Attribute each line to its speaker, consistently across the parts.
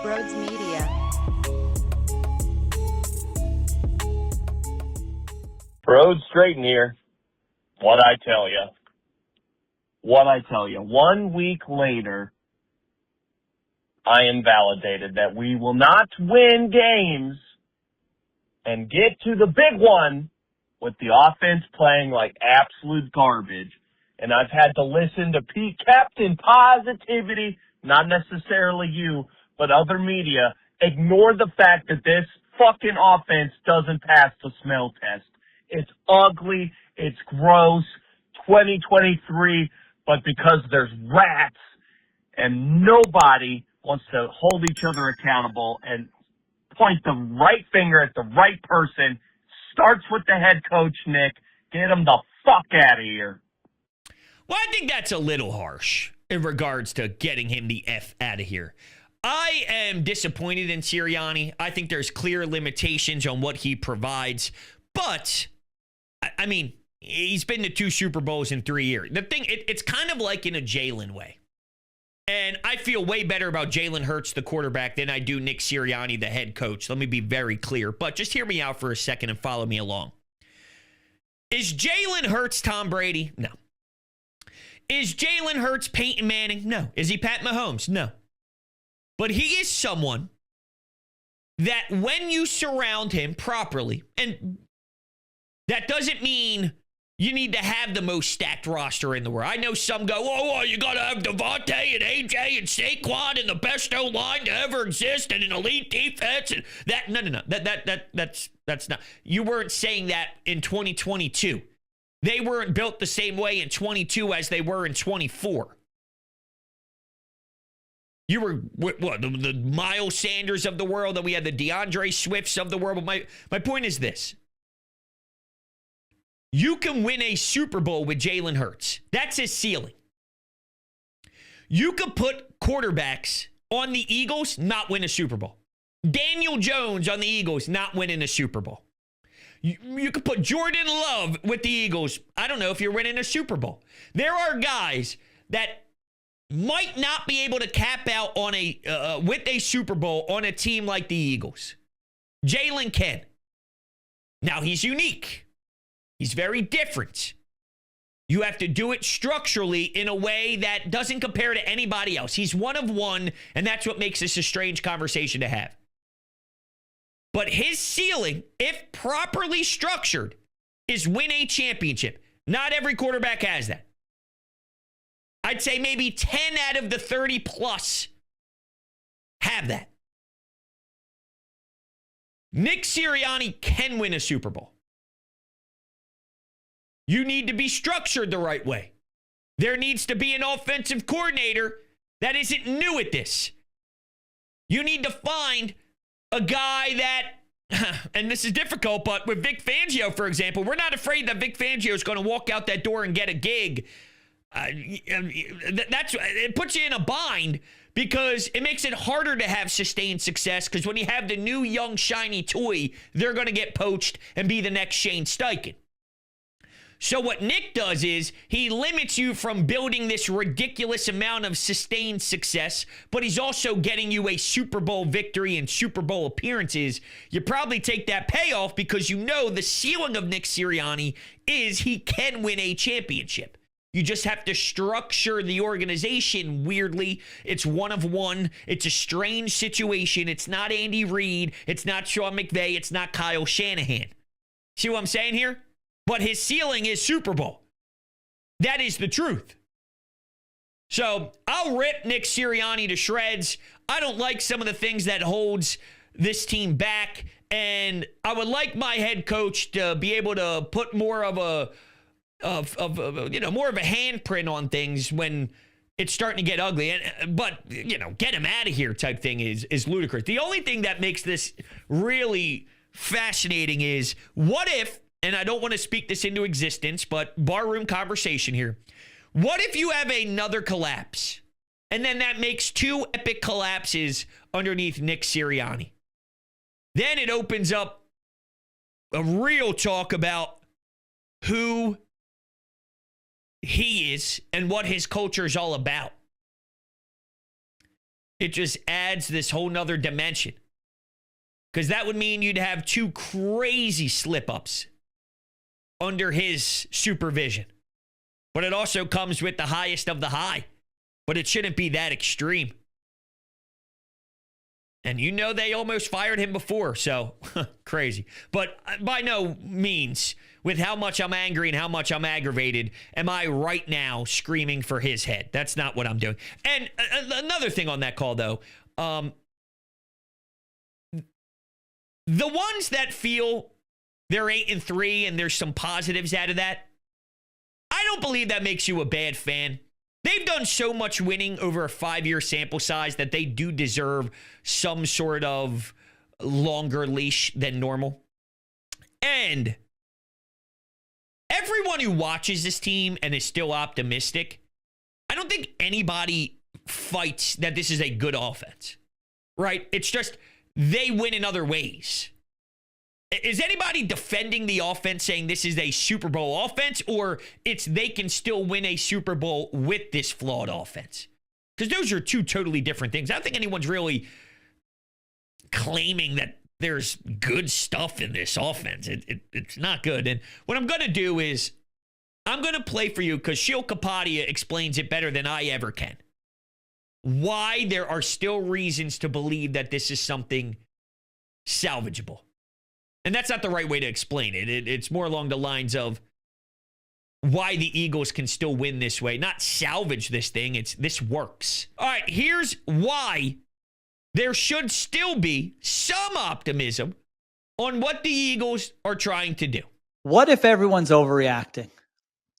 Speaker 1: Brodes Media.
Speaker 2: Brodes Straighten here. What I tell you. 1 week later, I am validated that we will not win games and get to the big one with the offense playing like absolute garbage. And I've had to listen to Captain Positivity, not necessarily you, but other media, ignore the fact that this fucking offense doesn't pass the smell test. It's ugly. It's gross. 2023, but because there's rats and nobody wants to hold each other accountable and point the right finger at the right person, starts with the head coach, Nick. Get him the fuck out of here.
Speaker 3: Well, I think that's a little harsh in regards to getting him the F out of here. I am disappointed in Sirianni. I think there's clear limitations on what he provides, but I mean, he's been to 2 Super Bowls in 3 years. The thing, it's kind of like in a Jalen way. And I feel way better about Jalen Hurts, the quarterback, than I do Nick Sirianni, the head coach. Let me be very clear. But just hear me out for a second and follow me along. Is Jalen Hurts Tom Brady? No. Is Jalen Hurts Peyton Manning? No. Is he Pat Mahomes? No. But he is someone that when you surround him properly, and that doesn't mean you need to have the most stacked roster in the world. I know some go, oh, you got to have Devontae and AJ and Saquon and the best O-line to ever exist and an elite defense. And that, no. That's not. You weren't saying that in 2022. They weren't built the same way in 22 as they were in 24. You were, what, the Miles Sanders of the world, and we had the DeAndre Swifts of the world. But my point is this. You can win a Super Bowl with Jalen Hurts. That's his ceiling. You could put quarterbacks on the Eagles, not win a Super Bowl. Daniel Jones on the Eagles, not winning a Super Bowl. You could put Jordan Love with the Eagles. I don't know if you're winning a Super Bowl. There are guys that might not be able to cap out on with a Super Bowl on a team like the Eagles. Jalen can. Now, he's unique. He's very different. You have to do it structurally in a way that doesn't compare to anybody else. He's one of one, and that's what makes this a strange conversation to have. But his ceiling, if properly structured, is win a championship. Not every quarterback has that. I'd say maybe 10 out of the 30 plus have that. Nick Sirianni can win a Super Bowl. You need to be structured the right way. There needs to be an offensive coordinator that isn't new at this. You need to find a guy that, and this is difficult, but with Vic Fangio, for example, we're not afraid that Vic Fangio is going to walk out that door and get a gig. It puts you in a bind because it makes it harder to have sustained success, because when you have the new, young, shiny toy, they're going to get poached and be the next Shane Steichen. So what Nick does is he limits you from building this ridiculous amount of sustained success, but he's also getting you a Super Bowl victory and Super Bowl appearances. You probably take that payoff because you know the ceiling of Nick Sirianni is he can win a championship. You just have to structure the organization weirdly. It's one of one. It's a strange situation. It's not Andy Reid. It's not Sean McVay. It's not Kyle Shanahan. See what I'm saying here? But his ceiling is Super Bowl. That is the truth. So I'll rip Nick Sirianni to shreds. I don't like some of the things that holds this team back. And I would like my head coach to be able to put more of a more of a handprint on things when it's starting to get ugly. But get him out of here type thing is ludicrous. The only thing that makes this really fascinating is, what if, and I don't want to speak this into existence, but barroom conversation here. What if you have another collapse? And then that makes 2 epic collapses underneath Nick Sirianni. Then it opens up a real talk about who he is and what his culture is all about. It just adds this whole nother dimension. Because that would mean you'd have two crazy slip-ups under his supervision. But it also comes with the highest of the high. But it shouldn't be that extreme. And you know they almost fired him before, so crazy. But by no means, with how much I'm angry and how much I'm aggravated, am I right now screaming for his head. That's not what I'm doing. And another thing on that call, though, the ones that feel they're 8-3 and there's some positives out of that, I don't believe that makes you a bad fan. They've done so much winning over a 5-year sample size that they do deserve some sort of longer leash than normal. And everyone who watches this team and is still optimistic, I don't think anybody fights that this is a good offense, right? It's just they win in other ways. Is anybody defending the offense saying this is a Super Bowl offense, or it's they can still win a Super Bowl with this flawed offense? Because those are two totally different things. I don't think anyone's really claiming that there's good stuff in this offense. It's not good. And what I'm going to do is I'm going to play for you because Shil Kapadia explains it better than I ever can. Why there are still reasons to believe that this is something salvageable. And that's not the right way to explain it. It's more along the lines of why the Eagles can still win this way. Not salvage this thing. It's this works. All right, here's why there should still be some optimism on what the Eagles are trying to do.
Speaker 1: What if everyone's overreacting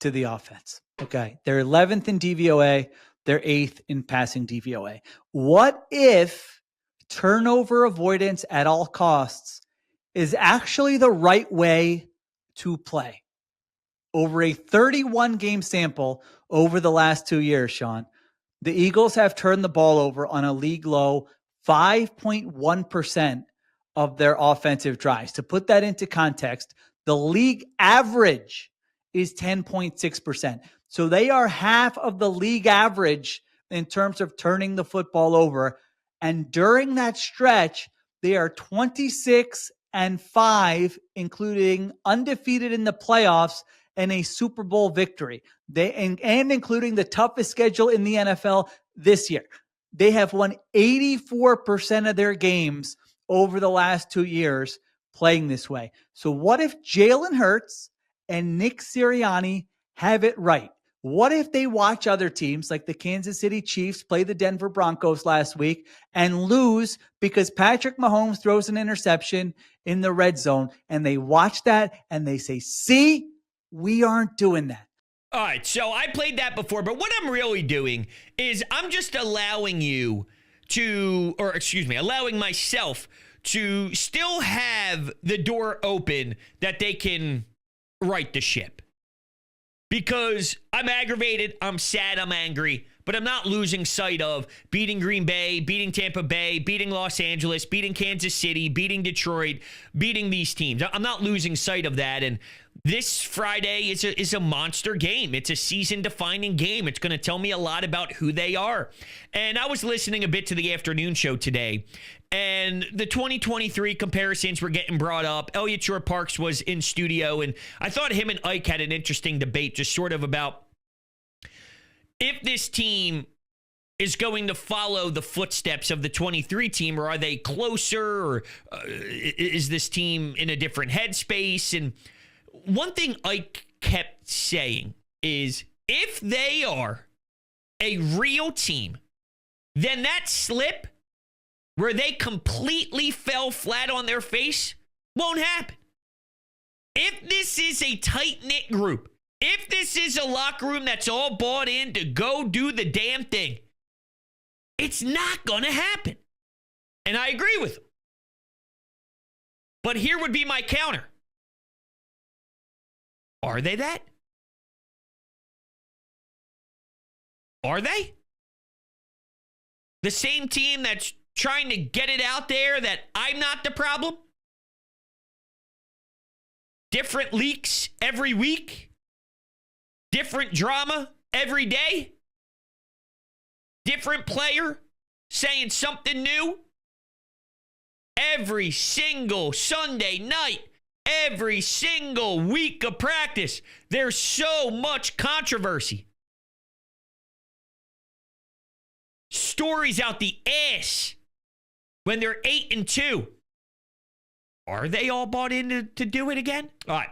Speaker 1: to the offense? Okay, they're 11th in DVOA. They're 8th in passing DVOA. What if turnover avoidance at all costs is actually the right way to play? Over a 31-game sample over the last 2 years, Sean, the Eagles have turned the ball over on a league low 5.1% of their offensive drives. To put that into context, the league average is 10.6%. So they are half of the league average in terms of turning the football over. And during that stretch, they are 26-5, including undefeated in the playoffs and a Super Bowl victory. And including the toughest schedule in the NFL this year. They have won 84% of their games over the last 2 years playing this way. So what if Jalen Hurts and Nick Sirianni have it right? What if they watch other teams like the Kansas City Chiefs play the Denver Broncos last week and lose because Patrick Mahomes throws an interception in the red zone, and they watch that and they say, see, we aren't doing that.
Speaker 3: All right, so I played that before, but what I'm really doing is I'm just allowing you to, or excuse me, allowing myself to still have the door open that they can right the ship. Because I'm aggravated, I'm sad, I'm angry, but I'm not losing sight of beating Green Bay, beating Tampa Bay, beating Los Angeles, beating Kansas City, beating Detroit, beating these teams. I'm not losing sight of that. And this Friday is a monster game. It's a season-defining game. It's going to tell me a lot about who they are. And I was listening a bit to the afternoon show today, and the 2023 comparisons were getting brought up. Elliott Shore-Parks was in studio, and I thought him and Ike had an interesting debate just sort of about if this team is going to follow the footsteps of the 23 team, or are they closer, or is this team in a different headspace? And one thing Ike kept saying is if they are a real team, then that slip where they completely fell flat on their face won't happen. If this is a tight-knit group, if this is a locker room that's all bought in to go do the damn thing, it's not going to happen. And I agree with him. But here would be my counter. Are they that? Are they? The same team that's trying to get it out there that I'm not the problem? Different leaks every week? Different drama every day? Different player saying something new every single Sunday night, every single week of practice. There's so much controversy. Stories out the ass when they're 8-2. Are they all bought in to do it again? All right,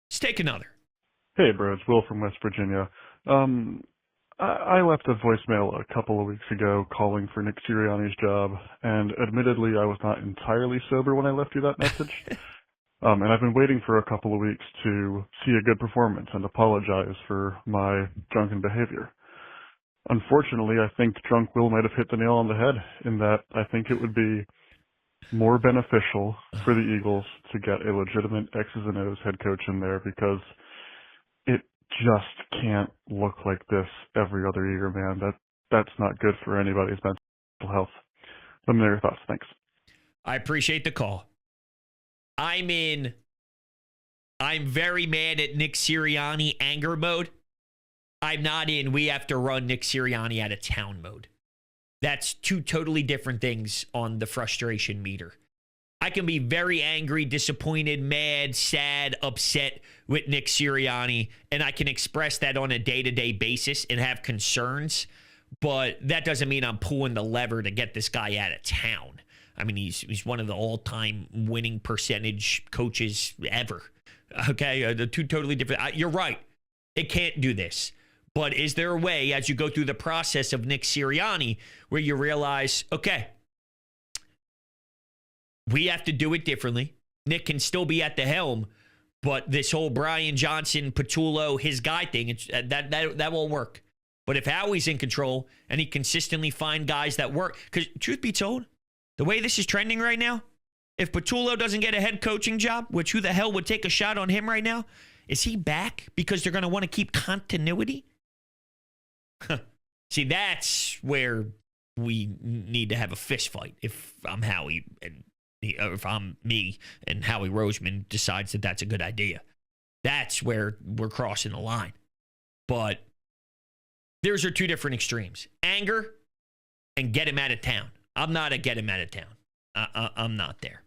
Speaker 3: let's take another.
Speaker 4: Hey, Brodes, Will from West Virginia. I left a voicemail a couple of weeks ago calling for Nick Sirianni's job, and admittedly, I was not entirely sober when I left you that message. And I've been waiting for a couple of weeks to see a good performance and apologize for my drunken behavior. Unfortunately, I think drunk Will might have hit the nail on the head in that I think it would be more beneficial for the Eagles to get a legitimate X's and O's head coach in there, because it just can't look like this every other year, man. That's not good for anybody's mental health. Let me know your thoughts. Thanks.
Speaker 3: I appreciate the call. I'm very mad at Nick Sirianni anger mode. I'm not in we have to run Nick Sirianni out of town mode. That's two totally different things on the frustration meter. I can be very angry, disappointed, mad, sad, upset with Nick Sirianni, and I can express that on a day-to-day basis and have concerns, but that doesn't mean I'm pulling the lever to get this guy out of town. I mean, he's one of the all-time winning percentage coaches ever. Okay, the two totally different. You're right. It can't do this. But is there a way, as you go through the process of Nick Sirianni, where you realize, okay, we have to do it differently. Nick can still be at the helm, but this whole Brian Johnson, Patullo, his guy thing, that won't work. But if Howie's in control and he consistently find guys that work, because truth be told, the way this is trending right now, if Patullo doesn't get a head coaching job, which who the hell would take a shot on him right now? Is he back because they're going to want to keep continuity? See, that's where we need to have a fist fight. If I'm Howie, or if I'm me, and Howie Roseman decides that that's a good idea, that's where we're crossing the line. But those are two different extremes: anger and get him out of town. I'm not a get him out of town. I'm not there.